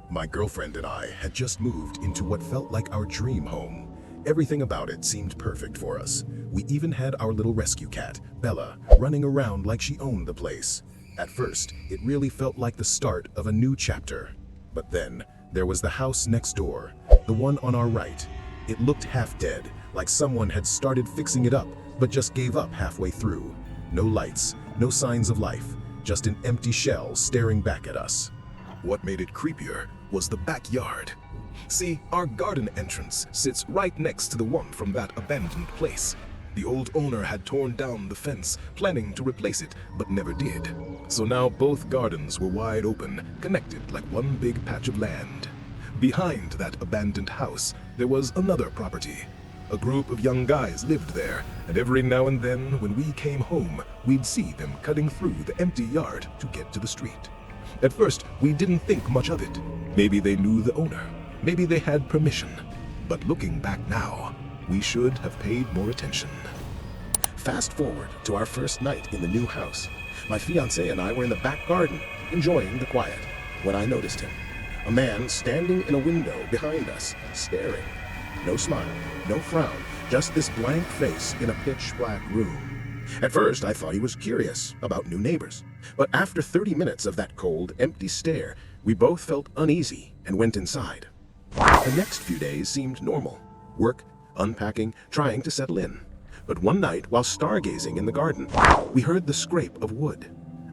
My girlfriend and I had just moved into what felt like our dream home. Everything about it seemed perfect for us. We even had our little rescue cat, Bella, running around like she owned the place. At first, it really felt like the start of a new chapter. But then, there was the house next door, the one on our right. It looked half dead, like someone had started fixing it up, but just gave up halfway through. No lights, no signs of life, just an empty shell staring back at us. What made it creepier was the backyard. See, our garden entrance sits right next to the one from that abandoned place. The old owner had torn down the fence, planning to replace it, but never did. So now both gardens were wide open, connected like one big patch of land. Behind that abandoned house, there was another property. A group of young guys lived there, and every now and then, when we came home, we'd see them cutting through the empty yard to get to the street. At first, we didn't think much of it. Maybe they knew the owner. Maybe they had permission. But looking back now, we should have paid more attention. Fast forward to our first night in the new house. My fiancé and I were in the back garden, enjoying the quiet, when I noticed him. A man standing in a window behind us, staring. No smile, no frown, just this blank face in a pitch-black room. At first, I thought he was curious about new neighbors. But after 30 minutes of that cold, empty stare, we both felt uneasy and went inside. The next few days seemed normal. Work, unpacking, trying to settle in. But one night, while stargazing in the garden, we heard the scrape of wood.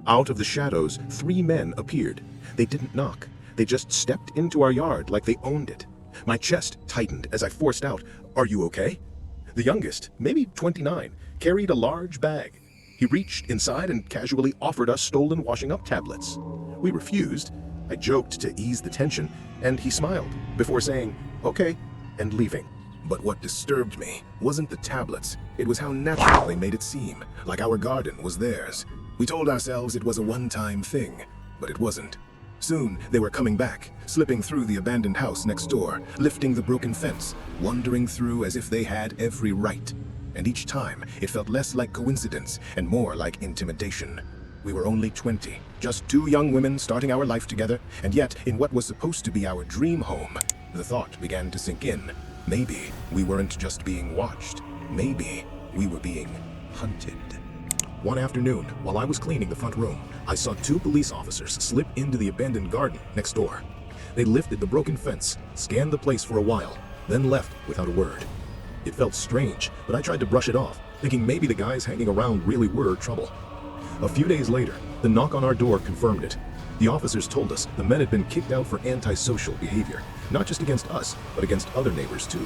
Out of the shadows, 3 men appeared. They didn't knock. They just stepped into our yard like they owned it. My chest tightened as I forced out, "Are you okay?" The youngest, maybe 29, carried a large bag. He reached inside and casually offered us stolen washing up tablets. We refused. I joked to ease the tension, and he smiled before saying, "Okay," and leaving. But what disturbed me wasn't the tablets. It was how natural they made it seem, like our garden was theirs. We told ourselves it was a one-time thing, but it wasn't. Soon, they were coming back, slipping through the abandoned house next door, lifting the broken fence, wandering through as if they had every right. And each time, it felt less like coincidence and more like intimidation. We were only 20, just 2 young women starting our life together, and yet, in what was supposed to be our dream home, the thought began to sink in. Maybe we weren't just being watched. Maybe we were being hunted. One afternoon, while I was cleaning the front room, I saw 2 police officers slip into the abandoned garden next door. They lifted the broken fence, scanned the place for a while, then left without a word. It felt strange, but I tried to brush it off, thinking maybe the guys hanging around really were trouble. A few days later, the knock on our door confirmed it. The officers told us the men had been kicked out for antisocial behavior, not just against us, but against other neighbors too.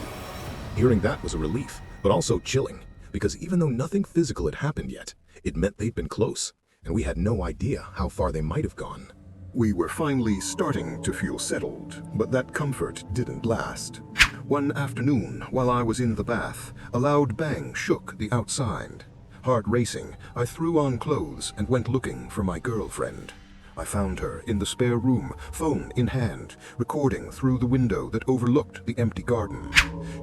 Hearing that was a relief, but also chilling, because even though nothing physical had happened yet, it meant they'd been close, and we had no idea how far they might have gone. We were finally starting to feel settled, but that comfort didn't last. One afternoon, while I was in the bath, a loud bang shook the outside. Heart racing, I threw on clothes and went looking for my girlfriend. I found her in the spare room, phone in hand, recording through the window that overlooked the empty garden.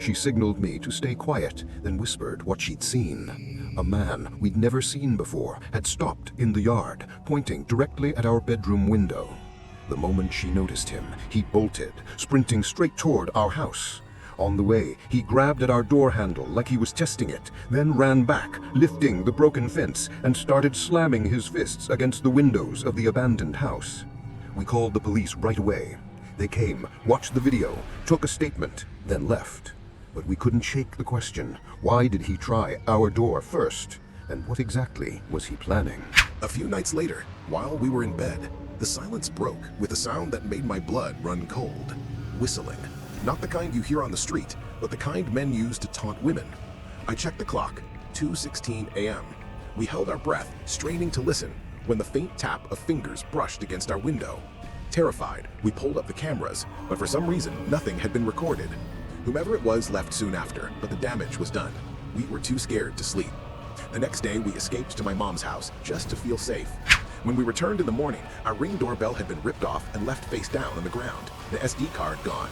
She signaled me to stay quiet, then whispered what she'd seen. A man we'd never seen before had stopped in the yard, pointing directly at our bedroom window. The moment she noticed him, he bolted, sprinting straight toward our house. On the way, he grabbed at our door handle like he was testing it, then ran back, lifting the broken fence, and started slamming his fists against the windows of the abandoned house. We called the police right away. They came, watched the video, took a statement, then left. But we couldn't shake the question, why did he try our door first? And what exactly was he planning? A few nights later, while we were in bed, the silence broke with a sound that made my blood run cold. Whistling. Not the kind you hear on the street, but the kind men use to taunt women. I checked the clock, 2:16 a.m. We held our breath, straining to listen, when the faint tap of fingers brushed against our window. Terrified, we pulled up the cameras, but for some reason, nothing had been recorded. Whomever it was left soon after, but the damage was done. We were too scared to sleep. The next day, we escaped to my mom's house, just to feel safe. When we returned in the morning, our Ring doorbell had been ripped off and left face down on the ground, the SD card gone.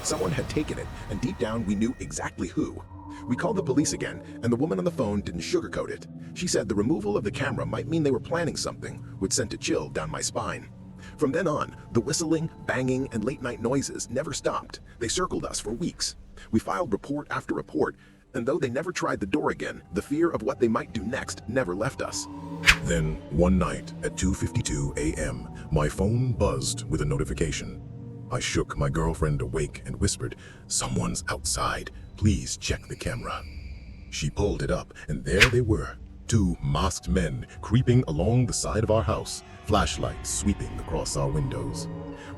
Someone had taken it, and deep down we knew exactly who. We called the police again, and the woman on the phone didn't sugarcoat it. She said the removal of the camera might mean they were planning something, which sent a chill down my spine. From then on, the whistling, banging, and late-night noises never stopped. They circled us for weeks. We filed report after report, and though they never tried the door again, the fear of what they might do next never left us. Then, one night at 2:52 a.m., my phone buzzed with a notification. I shook my girlfriend awake and whispered, "Someone's outside. Please check the camera." She pulled it up, and there they were. Two masked men creeping along the side of our house, flashlights sweeping across our windows.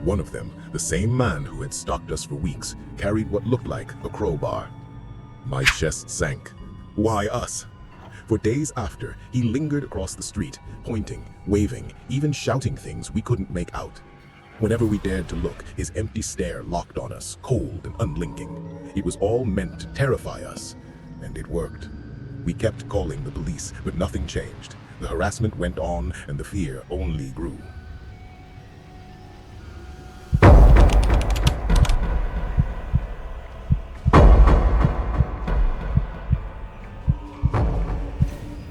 One of them, the same man who had stalked us for weeks, carried what looked like a crowbar. My chest sank. Why us? For days after, he lingered across the street, pointing, waving, even shouting things we couldn't make out. Whenever we dared to look, his empty stare locked on us, cold and unblinking. It was all meant to terrify us, and it worked. We kept calling the police, but nothing changed. The harassment went on, and the fear only grew.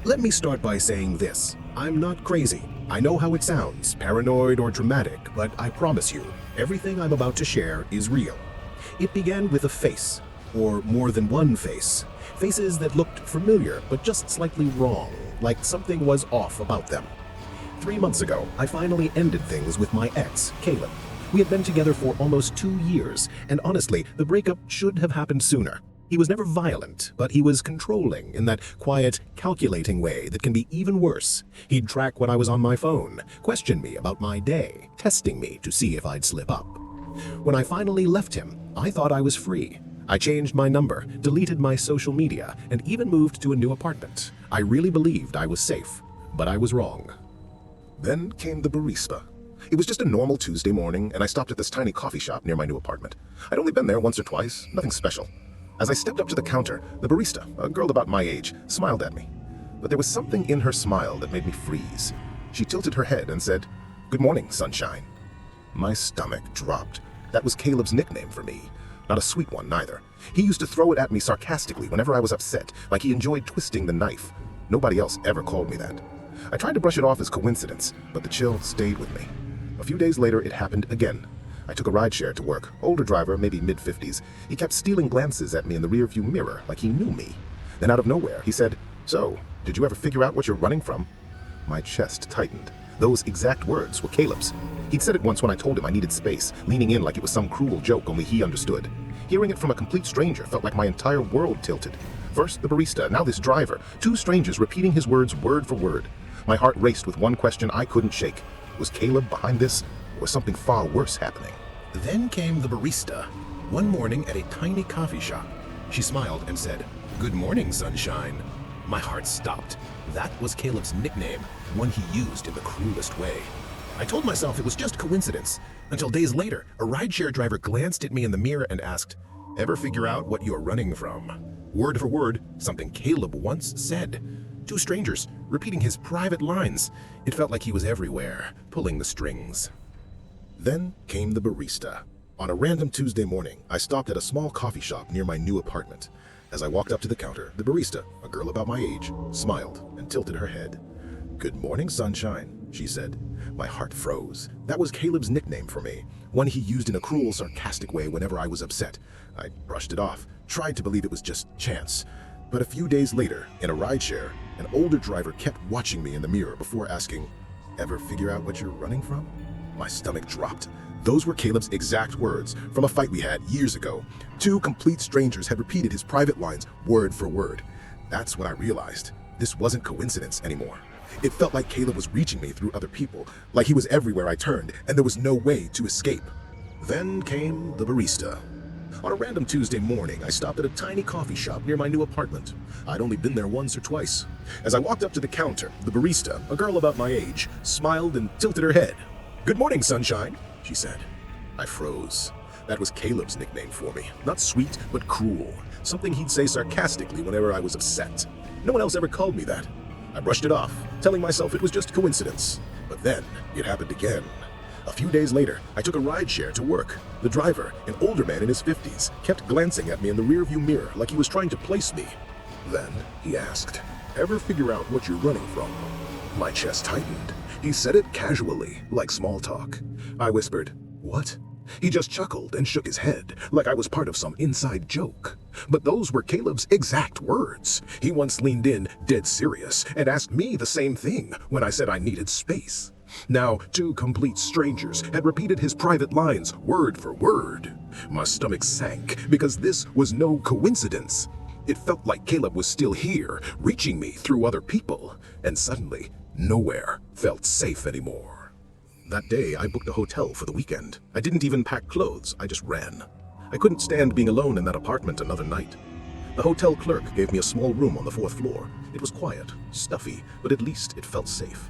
Let me start by saying this. I'm not crazy. I know how it sounds, paranoid or dramatic, but I promise you, everything I'm about to share is real. It began with a face, or more than one face. Faces that looked familiar, but just slightly wrong, like something was off about them. 3 months ago, I finally ended things with my ex, Caleb. We had been together for almost 2 years, and honestly, the breakup should have happened sooner. He was never violent, but he was controlling in that quiet, calculating way that can be even worse. He'd track when I was on my phone, question me about my day, testing me to see if I'd slip up. When I finally left him, I thought I was free. I changed my number, deleted my social media, and even moved to a new apartment. I really believed I was safe, but I was wrong. Then came the barista. It was just a normal Tuesday morning, and I stopped at this tiny coffee shop near my new apartment. I'd only been there once or twice, nothing special. As I stepped up to the counter, the barista, a girl about my age, smiled at me. But there was something in her smile that made me freeze. She tilted her head and said, "Good morning, sunshine." My stomach dropped. That was Caleb's nickname for me. Not a sweet one, neither. He used to throw it at me sarcastically whenever I was upset, like he enjoyed twisting the knife. Nobody else ever called me that. I tried to brush it off as coincidence, but the chill stayed with me. A few days later, it happened again. I took a rideshare to work. Older driver, maybe mid-50s. He kept stealing glances at me in the rearview mirror, like he knew me. Then out of nowhere, he said, "So, did you ever figure out what you're running from?" My chest tightened. Those exact words were Caleb's. He'd said it once when I told him I needed space, leaning in like it was some cruel joke only he understood. Hearing it from a complete stranger felt like my entire world tilted. First the barista, now this driver. 2 strangers repeating his words word for word. My heart raced with one question I couldn't shake. Was Caleb behind this, or was something far worse happening? Then came the barista, one morning at a tiny coffee shop. She smiled and said, "Good morning, sunshine." My heart stopped. That was Caleb's nickname, one he used in the cruelest way. I told myself it was just coincidence, until days later, a rideshare driver glanced at me in the mirror and asked, "Ever figure out what you're running from?" Word for word, something Caleb once said. 2 strangers, repeating his private lines. It felt like he was everywhere, pulling the strings. Then came the barista. On a random Tuesday morning, I stopped at a small coffee shop near my new apartment. As I walked up to the counter, the barista, a girl about my age, smiled and tilted her head. "Good morning, sunshine," she said. My heart froze. That was Caleb's nickname for me, one he used in a cruel, sarcastic way whenever I was upset. I brushed it off, tried to believe it was just chance. But a few days later, in a rideshare, an older driver kept watching me in the mirror before asking, "Ever figure out what you're running from?" My stomach dropped. Those were Caleb's exact words from a fight we had years ago. 2 complete strangers had repeated his private lines word for word. That's when I realized this wasn't coincidence anymore. It felt like Caleb was reaching me through other people, like he was everywhere I turned, and there was no way to escape. Then came the barista. On a random Tuesday morning, I stopped at a tiny coffee shop near my new apartment. I'd only been there once or twice. As I walked up to the counter, the barista, a girl about my age, smiled and tilted her head. "Good morning, sunshine," she said. I froze. That was Caleb's nickname for me. Not sweet, but cruel. Something he'd say sarcastically whenever I was upset. No one else ever called me that. I brushed it off, telling myself it was just coincidence. But then, it happened again. A few days later, I took a rideshare to work. The driver, an older man in his 50s, kept glancing at me in the rearview mirror like he was trying to place me. Then, he asked, "Ever figure out what you're running from?" My chest tightened. He said it casually, like small talk. I whispered, "What?" He just chuckled and shook his head, like I was part of some inside joke. But those were Caleb's exact words. He once leaned in, dead serious, and asked me the same thing when I said I needed space. Now, two complete strangers had repeated his private lines word for word. My stomach sank, because this was no coincidence. It felt like Caleb was still here, reaching me through other people, and suddenly, nowhere felt safe anymore. That day, I booked a hotel for the weekend. I didn't even pack clothes, I just ran. I couldn't stand being alone in that apartment another night. The hotel clerk gave me a small room on the 4th floor. It was quiet, stuffy, but at least it felt safe.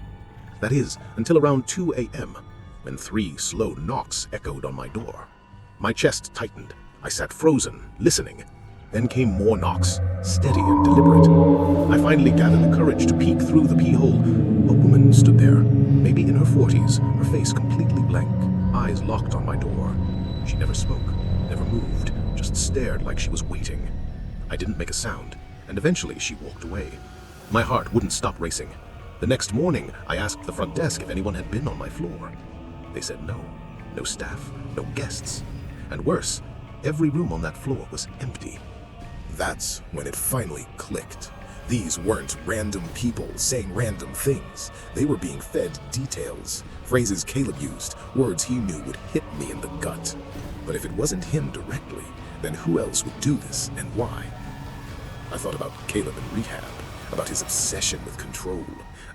That is, until around 2 a.m., when 3 slow knocks echoed on my door. My chest tightened. I sat frozen, listening. Then came more knocks, steady and deliberate. I finally gathered the courage to peek through the keyhole. A woman stood there, maybe in her 40s, her face completely blank, eyes locked on my door. She never spoke, never moved, just stared like she was waiting. I didn't make a sound, and eventually she walked away. My heart wouldn't stop racing. The next morning, I asked the front desk if anyone had been on my floor. They said no. No staff, no guests. And worse, every room on that floor was empty. That's when it finally clicked. These weren't random people saying random things. They were being fed details, phrases Caleb used, words he knew would hit me in the gut. But if it wasn't him directly, then who else would do this and why? I thought about Caleb in rehab, about his obsession with control,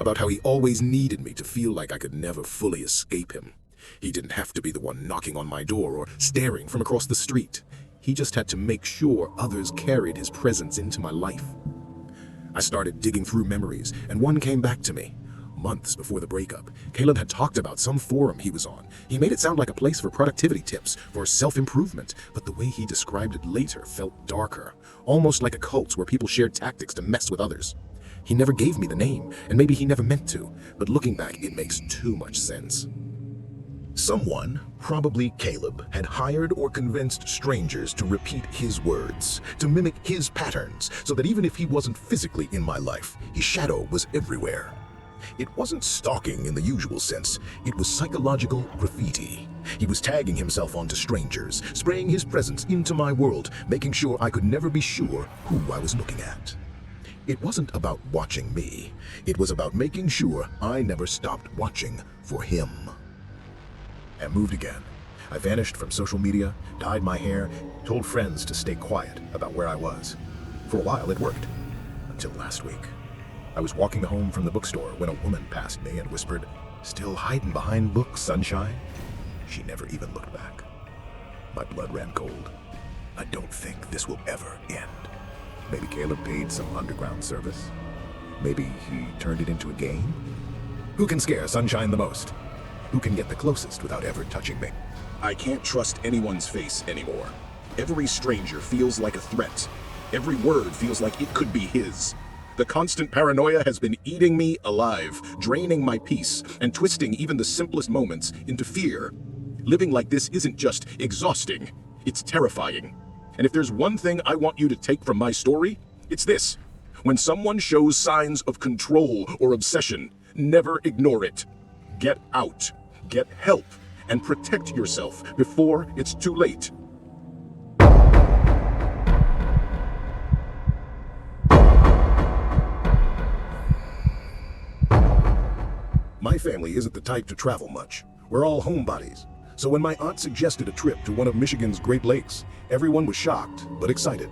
about how he always needed me to feel like I could never fully escape him. He didn't have to be the one knocking on my door or staring from across the street. He just had to make sure others carried his presence into my life. I started digging through memories, and one came back to me. Months before the breakup, Caleb had talked about some forum he was on. He made it sound like a place for productivity tips, for self-improvement, but the way he described it later felt darker, almost like a cult where people shared tactics to mess with others. He never gave me the name, and maybe he never meant to, but looking back, it makes too much sense. Someone, probably Caleb, had hired or convinced strangers to repeat his words, to mimic his patterns, so that even if he wasn't physically in my life, his shadow was everywhere. It wasn't stalking in the usual sense, it was psychological graffiti. He was tagging himself onto strangers, spraying his presence into my world, making sure I could never be sure who I was looking at. It wasn't about watching me, it was about making sure I never stopped watching for him. I moved again. I vanished from social media, dyed my hair, told friends to stay quiet about where I was. For a while it worked, until last week. I was walking home from the bookstore when a woman passed me and whispered, "Still hiding behind books, sunshine?" She never even looked back. My blood ran cold. I don't think this will ever end. Maybe Caleb paid some underground service. Maybe he turned it into a game. Who can scare Sunshine the most? Who can get the closest without ever touching me? I can't trust anyone's face anymore. Every stranger feels like a threat. Every word feels like it could be his. The constant paranoia has been eating me alive, draining my peace, and twisting even the simplest moments into fear. Living like this isn't just exhausting, it's terrifying. And if there's one thing I want you to take from my story, it's this. When someone shows signs of control or obsession, never ignore it. Get out, get help, and protect yourself before it's too late. My family isn't the type to travel much. We're all homebodies. So when my aunt suggested a trip to one of Michigan's Great Lakes, everyone was shocked, but excited.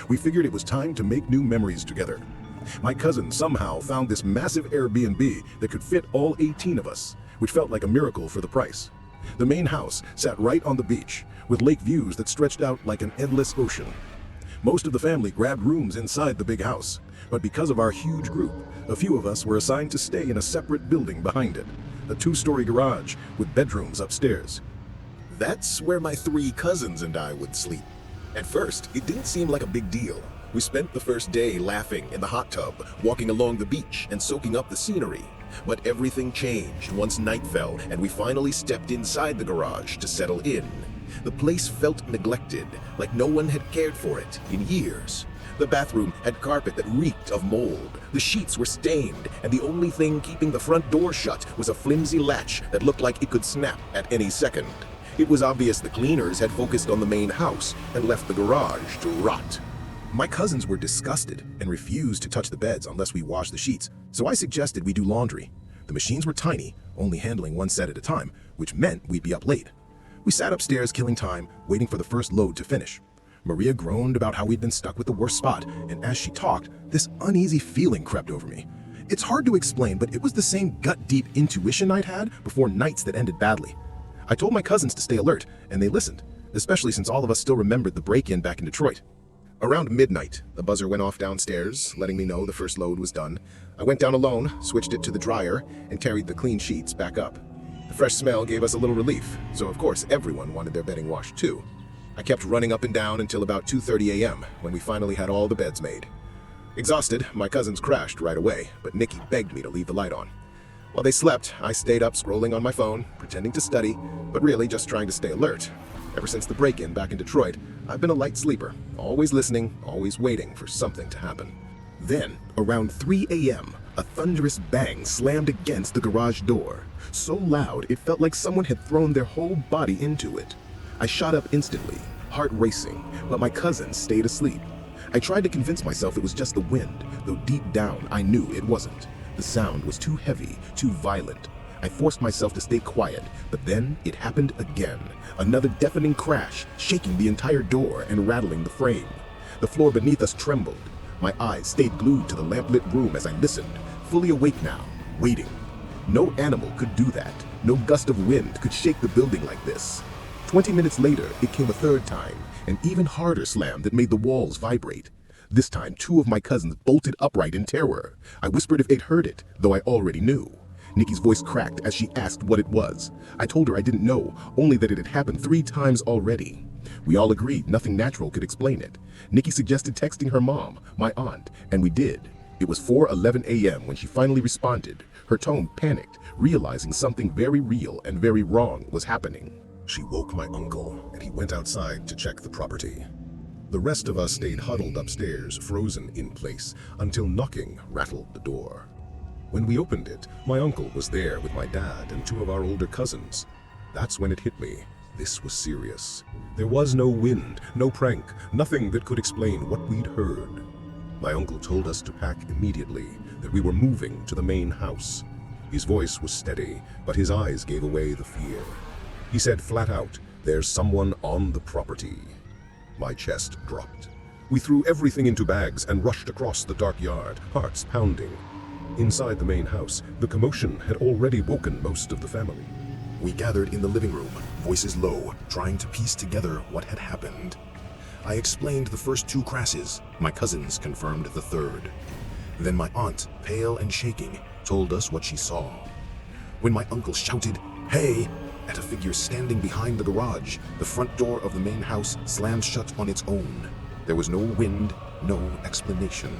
We figured it was time to make new memories together. My cousin somehow found this massive Airbnb that could fit all 18 of us, which felt like a miracle for the price. The main house sat right on the beach, with lake views that stretched out like an endless ocean. Most of the family grabbed rooms inside the big house, but because of our huge group, a few of us were assigned to stay in a separate building behind it, a 2-story garage with bedrooms upstairs. That's where my 3 cousins and I would sleep. At first, it didn't seem like a big deal. We spent the first day laughing in the hot tub, walking along the beach and soaking up the scenery. But everything changed once night fell and we finally stepped inside the garage to settle in. The place felt neglected, like no one had cared for it in years. The bathroom had carpet that reeked of mold. The sheets were stained, and the only thing keeping the front door shut was a flimsy latch that looked like it could snap at any second. It was obvious the cleaners had focused on the main house and left the garage to rot. My cousins were disgusted and refused to touch the beds unless we washed the sheets, so I suggested we do laundry. The machines were tiny, only handling one set at a time, which meant we'd be up late. We sat upstairs killing time, waiting for the first load to finish. Maria groaned about how we'd been stuck with the worst spot, and as she talked, this uneasy feeling crept over me. It's hard to explain, but it was the same gut-deep intuition I'd had before nights that ended badly. I told my cousins to stay alert, and they listened, especially since all of us still remembered the break-in back in Detroit. Around midnight, the buzzer went off downstairs, letting me know the first load was done. I went down alone, switched it to the dryer, and carried the clean sheets back up. The fresh smell gave us a little relief, so of course everyone wanted their bedding washed too. I kept running up and down until about 2:30 a.m. when we finally had all the beds made. Exhausted, my cousins crashed right away, but Nikki begged me to leave the light on. While they slept, I stayed up scrolling on my phone, pretending to study, but really just trying to stay alert. Ever since the break-in back in Detroit, I've been a light sleeper, always listening, always waiting for something to happen. Then, around 3 a.m., a thunderous bang slammed against the garage door, so loud it felt like someone had thrown their whole body into it. I shot up instantly, heart racing, but my cousins stayed asleep. I tried to convince myself it was just the wind, though deep down I knew it wasn't. The sound was too heavy, too violent. I forced myself to stay quiet, but then it happened again. Another deafening crash, shaking the entire door and rattling the frame. The floor beneath us trembled. My eyes stayed glued to the lamplit room as I listened, fully awake now, waiting. No animal could do that. No gust of wind could shake the building like this. 20 minutes later, it came a third time, an even harder slam that made the walls vibrate. This time, 2 of my cousins bolted upright in terror. I whispered if they'd heard it, though I already knew. Nikki's voice cracked as she asked what it was. I told her I didn't know, only that it had happened 3 times already. We all agreed nothing natural could explain it. Nikki suggested texting her mom, my aunt, and we did. It was 4:11 a.m. when she finally responded, her tone panicked, realizing something very real and very wrong was happening. She woke my uncle, and he went outside to check the property. The rest of us stayed huddled upstairs, frozen in place, until knocking rattled the door. When we opened it, my uncle was there with my dad and 2 of our older cousins. That's when it hit me. This was serious. There was no wind, no prank, nothing that could explain what we'd heard. My uncle told us to pack immediately, that we were moving to the main house. His voice was steady, but his eyes gave away the fear. He said flat out, "There's someone on the property." My chest dropped. We threw everything into bags and rushed across the dark yard, hearts pounding. Inside the main house, the commotion had already woken most of the family. We gathered in the living room, voices low, trying to piece together what had happened. I explained the first 2 crashes. My cousins confirmed the third. Then my aunt, pale and shaking, told us what she saw. When my uncle shouted, "Hey!" at a figure standing behind the garage, the front door of the main house slammed shut on its own. There was no wind, no explanation.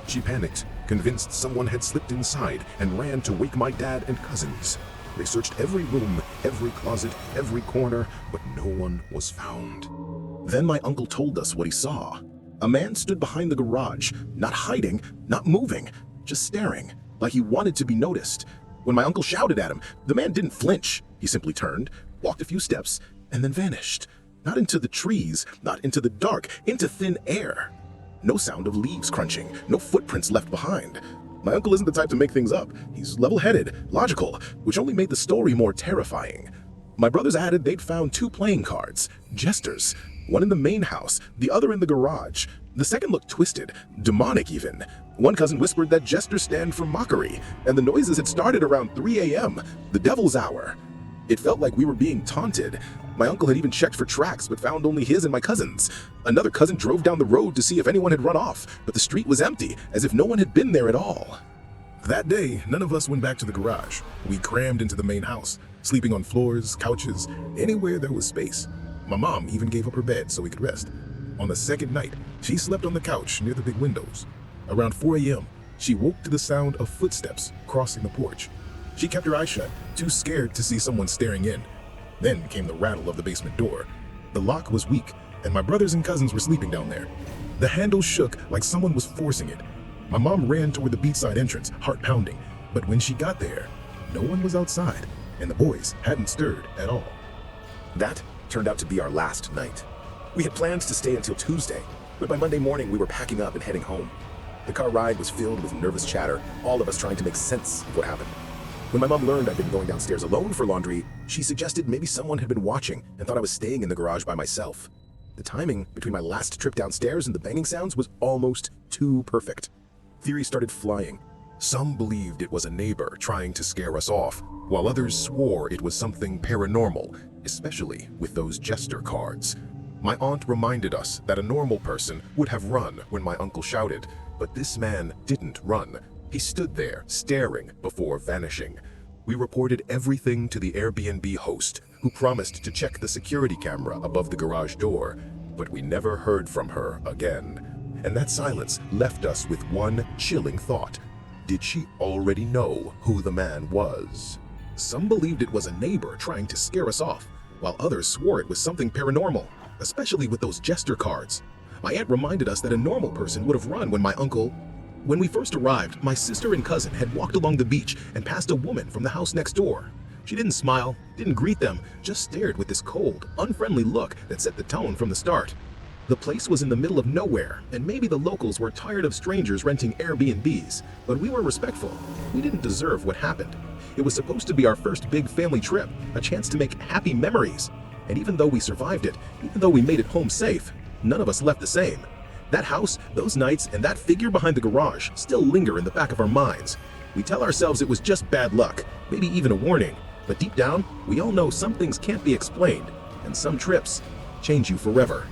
She panicked, convinced someone had slipped inside, and ran to wake my dad and cousins. They searched every room, every closet, every corner, but no one was found. Then my uncle told us what he saw. A man stood behind the garage, not hiding, not moving, just staring, like he wanted to be noticed. When my uncle shouted at him, the man didn't flinch. He simply turned, walked a few steps, and then vanished. Not into the trees, not into the dark, into thin air. No sound of leaves crunching, no footprints left behind. My uncle isn't the type to make things up. He's level-headed, logical, which only made the story more terrifying. My brothers added they'd found 2 playing cards, jesters, one in the main house, the other in the garage. The second looked twisted, demonic even. One cousin whispered that jesters stand for mockery, and the noises had started around 3 a.m., the devil's hour. It felt like we were being taunted. My uncle had even checked for tracks, but found only his and my cousin's. Another cousin drove down the road to see if anyone had run off, but the street was empty, as if no one had been there at all. That day, none of us went back to the garage. We crammed into the main house, sleeping on floors, couches, anywhere there was space. My mom even gave up her bed so we could rest. On the second night, she slept on the couch near the big windows. Around 4 a.m., she woke to the sound of footsteps crossing the porch. She kept her eyes shut, too scared to see someone staring in. Then came the rattle of the basement door. The lock was weak, and my brothers and cousins were sleeping down there. The handle shook like someone was forcing it. My mom ran toward the beachside entrance, heart pounding, but when she got there, no one was outside, and the boys hadn't stirred at all. That turned out to be our last night. We had planned to stay until Tuesday, but by Monday morning we were packing up and heading home. The car ride was filled with nervous chatter, all of us trying to make sense of what happened. When my mom learned I'd been going downstairs alone for laundry, she suggested maybe someone had been watching and thought I was staying in the garage by myself. The timing between my last trip downstairs and the banging sounds was almost too perfect. Theories started flying. Some believed it was a neighbor trying to scare us off, while others swore it was something paranormal, especially with those jester cards. My aunt reminded us that a normal person would have run when my uncle shouted, but this man didn't run. He stood there, staring before vanishing. We reported everything to the Airbnb host, who promised to check the security camera above the garage door, but we never heard from her again. And that silence left us with one chilling thought. Did she already know who the man was? Some believed it was a neighbor trying to scare us off, while others swore it was something paranormal, especially with those jester cards. My aunt reminded us that a normal person would have run When we first arrived, my sister and cousin had walked along the beach and passed a woman from the house next door. She didn't smile, didn't greet them, just stared with this cold, unfriendly look that set the tone from the start. The place was in the middle of nowhere, and maybe the locals were tired of strangers renting Airbnbs, but we were respectful. We didn't deserve what happened. It was supposed to be our first big family trip, a chance to make happy memories. And even though we survived it, even though we made it home safe, none of us left the same. That house, those nights, and that figure behind the garage still linger in the back of our minds. We tell ourselves it was just bad luck, maybe even a warning, but deep down, we all know some things can't be explained, and some trips change you forever.